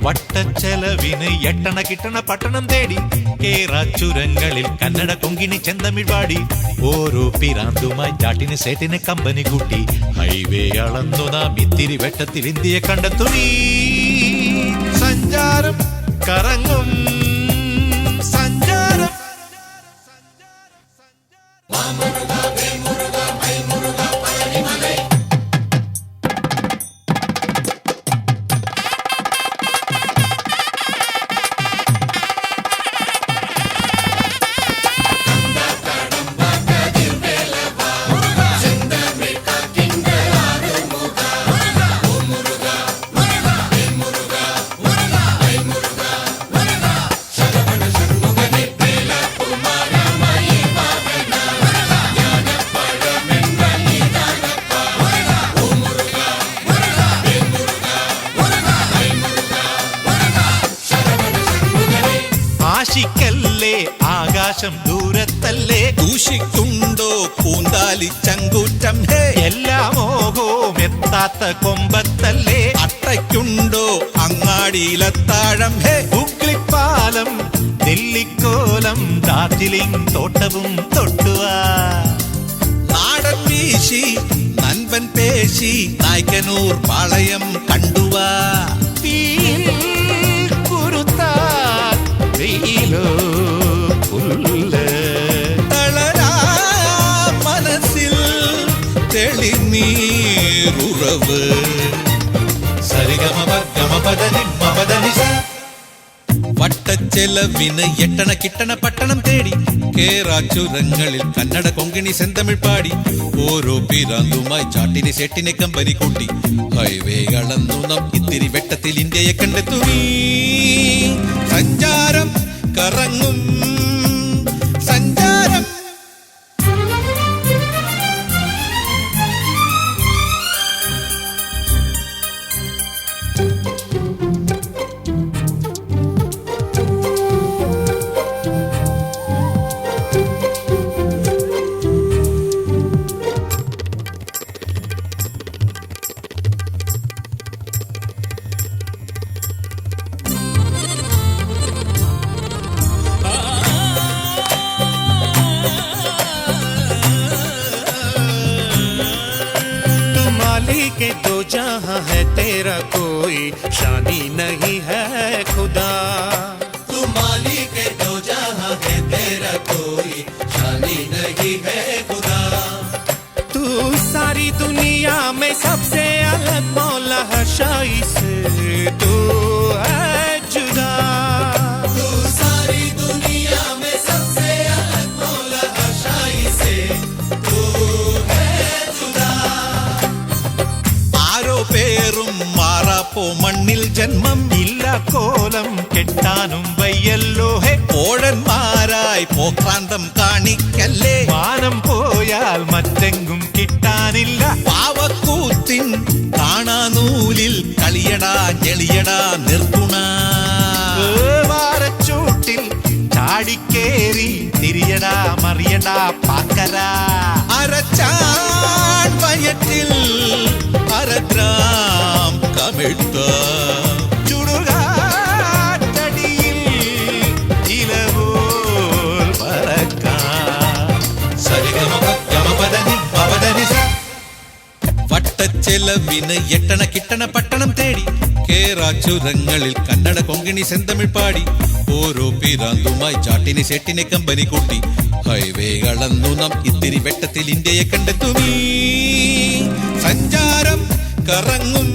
വട്ടച്ചെലവിന് എട്ടണ കിട്ടണ പട്ടണം തേടി കേറാച്ചുരങ്ങളിൽ കന്നഡ കൊങ്കിണി ചെന്തമിഴ് പാടി ഓരോ പിരാന്തുമായി ചാട്ടിന് സേട്ടിനെ കമ്പനി കൂട്ടി ഹൈവേ അളന്നു നാം ഇത്തിരി വെട്ടത്തിൽ ഇന്ത്യയെ കണ്ടെത്തുമീ സഞ്ചാരം കറങ്ങും സഞ്ചാരം. ആശിക്കല്ലേ ആകാശം ദൂരത്തല്ലേ ദൂഷിക്കുണ്ടോ പൂന്താലി ചങ്കൂറ്റം ഹേ എല്ലാ മോഹവും എത്താത്ത കൊമ്പത്തല്ലേ അട്ടയ്ക്കുണ്ടോ അങ്ങാടിയിലത്താഴം ഹേ ഉഗ്ലിപ്പാലം നെല്ലിക്കോലം ഡാർജിലിംഗ് തോട്ടവും തൊട്ടുവാ നാടൻ വീശി നൻപൻ പേശി നായ്ക്കനൂർ പാളയം കണ്ടുവാ മനസ്സിൽ തെളിനീരുറവ് വട്ടച്ചെലവിന് എട്ടണ കിട്ടണ പട്ടണം തേടി കേറാച്ചുരങ്ങളിൽ കന്നഡ കൊങ്കിണി സെന്തമിഴ് പാടി ഓരോ പിരാന്തുമായി ചാട്ടിനെ സെട്ടിനെ കമ്പനി കൂട്ടി ഹൈവേ അളന്നു നാം ഇത്തിരി വെട്ടത്തിൽ ഇന്ത്യയെ കണ്ടെത്തുമീ സഞ്ചാരം കറങ്ങും സഞ്ചാരം. के तो जहां है तेरा कोई शानी नहीं है खुदा तू मालिक है तो जहां है तेरा कोई शानी नहीं है खुदा तू सारी दुनिया में सबसे अलग मौला है शाही से तू है जुदा तू सारी दुनिया में सबसे अलग मौला है शाही से तू है जुदा ആരോ പേരും മാറാപ്പോ മണ്ണിൽ ജന്മം ഇല്ല കോലം കെട്ടാനും വയ്യല്ലോ ഹേ ഓഴന്മാരായി പോക്രാന്തം കാണിക്കല്ലേ മാനം പോയാൽ മറ്റെങ്കും കിട്ടാനില്ല പാവക്കൂത്തിൻ കാണാനൂലിൽ കളിയടാ ഞെളിയടാ നിർത്തുണ വാരച്ചൂട്ടിൽ ചാടിക്കേറി തിരിയടാ മറിയടാ പാക്കരാ അരച്ചാൻ വയറ്റിൽ അരഗ്രാം കമിഴ്ത്ത ചുടുകാറ്റടിയിൽ ഇലവോൽ പറക്കാം വട്ടച്ചെലവിന് എട്ടണ കിട്ടണ പട്ടണം തേടി കേറാച്ചുരങ്ങളിൽ കന്നഡ കൊങ്കിണി സെന്തമിഴ് പാടി ഓരോ പിരാന്തുമായി ചാട്ടിനെ സെട്ടിനെ കമ്പനി കൂട്ടി ഹൈവേ അളന്നു നാം ഇത്തിരി വെട്ടത്തിൽ ഇന്ത്യയെ കണ്ടെത്തുമീ സഞ്ചാരം കറങ്ങും